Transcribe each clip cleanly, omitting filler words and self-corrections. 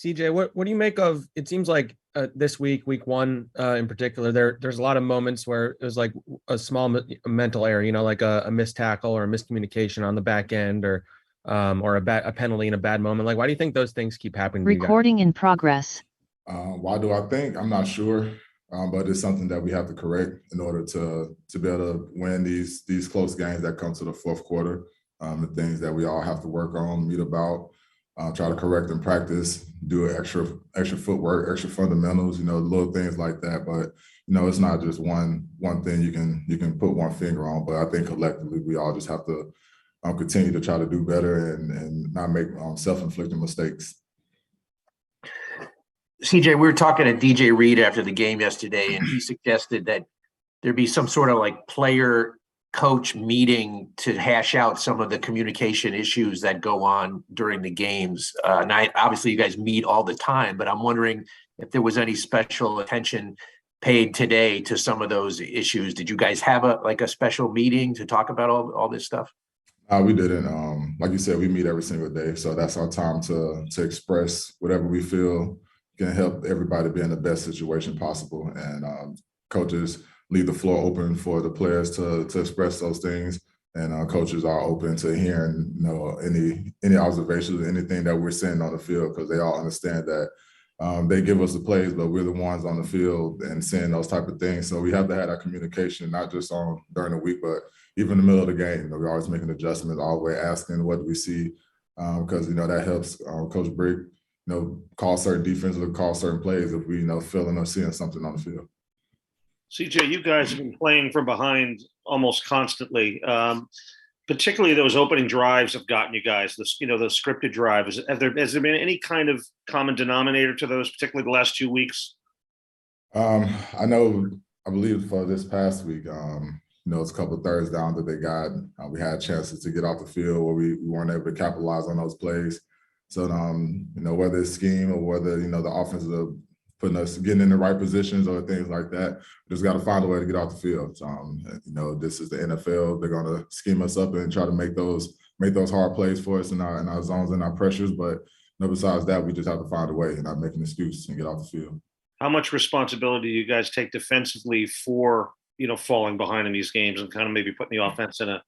CJ, what do you make of? It seems like this week one in particular, there's a lot of moments where it was like a small mental error, like a missed tackle or a miscommunication on the back end, or a penalty in a bad moment. Like, why do you think those things keep happening to you guys? Recording in progress. Why do I think? I'm not sure, but it's something that we have to correct in order to be able to win these close games that come to the fourth quarter. The things that we all have to work on, meet about, try to correct in practice, do extra footwork, extra fundamentals, little things like that. But it's not just one thing you can put one finger on. But I think collectively we all just have to continue to try to do better and not make self-inflicted mistakes. CJ, we were talking to DJ Reed after the game yesterday, and he suggested that there be some sort of like player coach meeting to hash out some of the communication issues that go on during the games. And obviously you guys meet all the time, but I'm wondering if there was any special attention paid today to some of those issues. Did you guys have a special meeting to talk about all this stuff? We didn't. Like you said, we meet every single day. So that's our time to express whatever we feel can help everybody be in the best situation possible. And coaches leave the floor open for the players to express those things. And coaches are open to hearing, any observations, anything that we're seeing on the field, because they all understand that they give us the plays, but we're the ones on the field and seeing those type of things. So we have to have that communication, not just during the week, but even in the middle of the game. We're always making adjustments, always asking what do we see, because that helps Coach Brick, call certain defenses or call certain plays if we feeling or seeing something on the field. CJ, you guys have been playing from behind almost constantly. Particularly those opening drives have gotten you guys, the scripted drive. Has there been any kind of common denominator to those, particularly the last 2 weeks? I believe for this past week, it's a couple of thirds down that they got. We had chances to get off the field where we weren't able to capitalize on those plays. So, whether it's scheme or whether, the offense is putting us, getting in the right positions or things like that, we just got to find a way to get off the field. This is the NFL. They're going to scheme us up and try to make those hard plays for us in our zones and our pressures. But besides that, we just have to find a way and not make an excuse and get off the field. How much responsibility do you guys take defensively for, falling behind in these games and kind of maybe putting the offense in a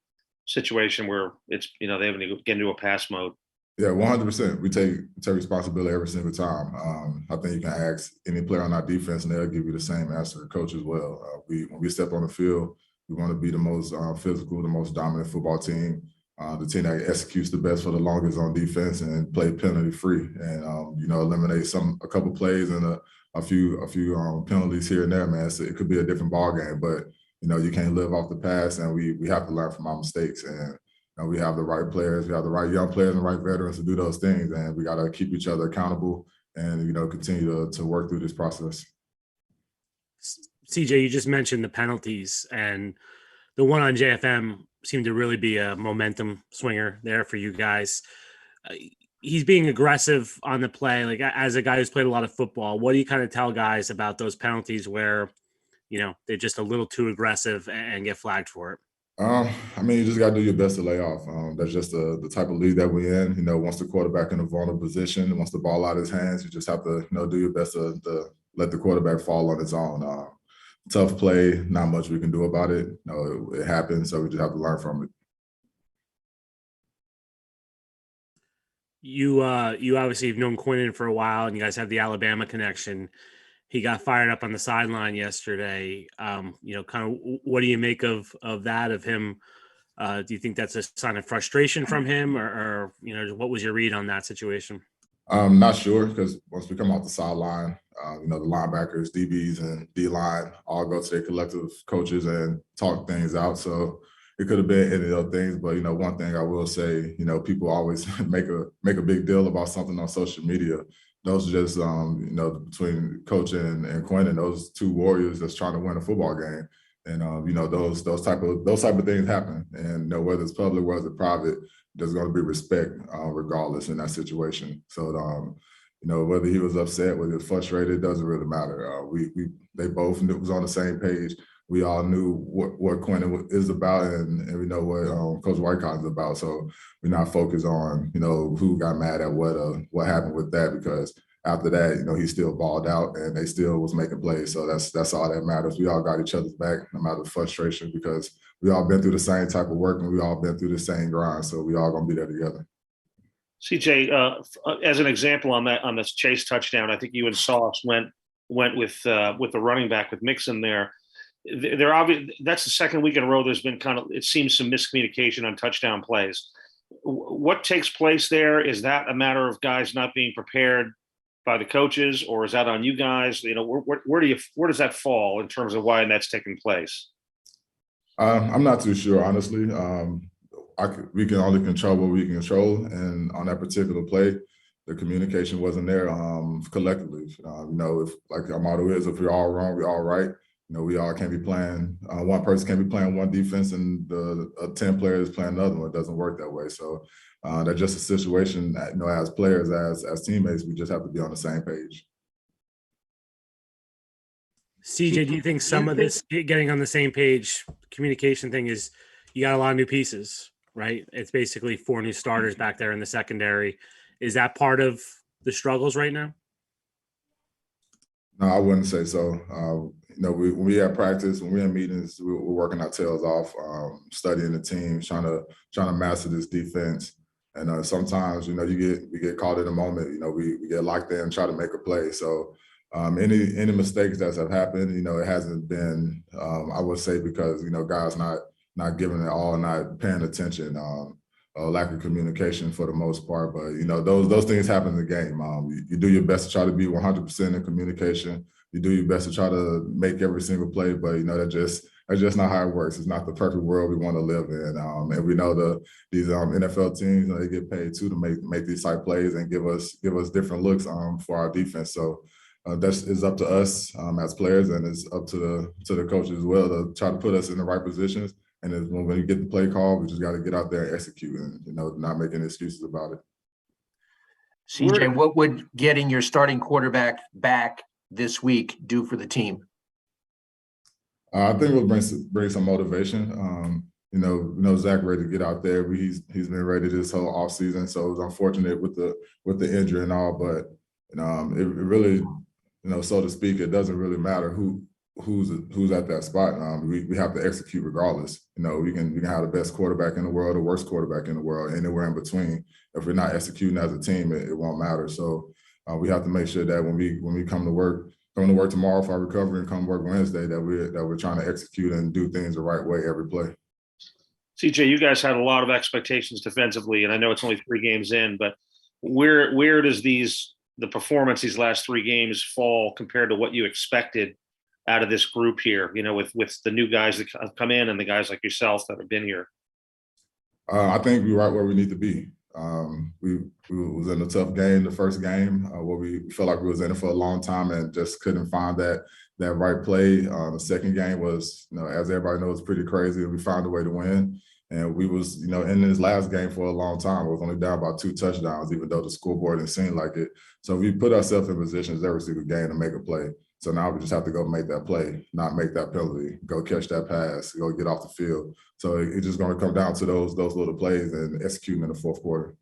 situation where it's, they have to get into a pass mode? Yeah, 100%. We take responsibility every single time. I think you can ask any player on our defense, and they'll give you the same answer. Coach as well. When we step on the field, we want to be the most physical, the most dominant football team, the team that executes the best for the longest on defense and play penalty free, and eliminate a couple plays and a few penalties here and there. Man, so it could be a different ball game, but you can't live off the past, and we have to learn from our mistakes. And we have the right players, we have the right young players and the right veterans to do those things, and we got to keep each other accountable and continue to work through this process. CJ, you just mentioned the penalties, and the one on JFM seemed to really be a momentum swinger there for you guys. He's being aggressive on the play. Like, as a guy who's played a lot of football, what do you kind of tell guys about those penalties where, they're just a little too aggressive and get flagged for it? You just got to do your best to lay off. That's just the type of league that we're in. Once the quarterback in a vulnerable position, once the ball out of his hands, you just have to, do your best to let the quarterback fall on its own. Tough play, not much we can do about it. It happens, so we just have to learn from it. You obviously have known Quinnen for a while, and you guys have the Alabama connection. He got fired up on the sideline yesterday. Kind of what do you make of that, of him? Do you think that's a sign of frustration from him, or what was your read on that situation? I'm not sure, because once we come off the sideline, the linebackers, DBs, and D-line all go to their collective coaches and talk things out. So it could have been any of those things. But, one thing I will say, people always make a big deal about something on social media. Those are just, between coach and Quinnen, those two warriors that's trying to win a football game. And, those type of things happen. And, whether it's public, whether it's private, there's going to be respect regardless in that situation. So, whether he was upset, whether he was frustrated, it doesn't really matter. They both was on the same page. We all knew what Quinnen is about, and we know what Coach Whitecott is about. So we're not focused on, who got mad at what happened with that, because after that, he still balled out and they still was making plays. So that's all that matters. We all got each other's back, no matter the frustration, because we all been through the same type of work and we all been through the same grind. So we all gonna be there together. CJ, as an example on this Chase touchdown, I think you and Sauce went with the running back with Mixon there. They're obvious. That's the second week in a row. There's been it seems some miscommunication on touchdown plays. What takes place there? Is that a matter of guys not being prepared by the coaches, or is that on you guys? Where does that fall in terms of why that's taking place? I'm not too sure, honestly. We can only control what we can control, and on that particular play, the communication wasn't there collectively. If, like our motto is, if we're all wrong, we're all right. We all can't be playing. One person can't be playing one defense, and the 10 players playing another one. It doesn't work that way. So that's just a situation that, as players, as teammates, we just have to be on the same page. CJ, do you think some of this getting on the same page communication thing is you got a lot of new pieces, right? It's basically 4 new starters back there in the secondary. Is that part of the struggles right now? No, I wouldn't say so. When we have practice, when we're in meetings, we're working our tails off, studying the team, trying to master this defense. And sometimes, we get caught in a moment. We get locked in and try to make a play. So any mistakes that have happened, it hasn't been, I would say, because guys not giving it all, not paying attention. Lack of communication for the most part, but those things happen in the game. You do your best to try to be 100% in communication. You do your best to try to make every single play, but that's just not how it works. It's not the perfect world we want to live in, and we know these NFL teams, they get paid too to make these type plays and give us different looks for our defense. So it's up to us as players, and it's up to the coaches as well to try to put us in the right positions. And when you get the play call, we just got to get out there and execute, and not make any excuses about it. CJ, what would getting your starting quarterback back this week do for the team? I think it'll bring some motivation. Zach ready to get out there. He's been ready this whole offseason, so it was unfortunate with the injury and all, but it really, so to speak, it doesn't really matter who's at that spot. We have to execute regardless. We can have the best quarterback in the world, the worst quarterback in the world, anywhere in between. If we're not executing as a team, it won't matter. So we have to make sure that when we come to work tomorrow for our recovery and come work Wednesday, that we're trying to execute and do things the right way every play. CJ, you guys had a lot of expectations defensively, and I know it's only 3 games in, but where does the performance these last 3 games fall compared to what you expected out of this group here, with the new guys that have come in and the guys like yourself that have been here? I think we're right where we need to be. We was in a tough game, the first game, where we felt like we was in it for a long time and just couldn't find that right play. The second game was, as everybody knows, pretty crazy. We found a way to win. And we was, in this last game for a long time. We was only down by 2 touchdowns, even though the scoreboard didn't seem like it. So we put ourselves in positions every single game to make a play. So now we just have to go make that play, not make that penalty, go catch that pass, go get off the field. So it's just going to come down to those little plays and executing in the fourth quarter.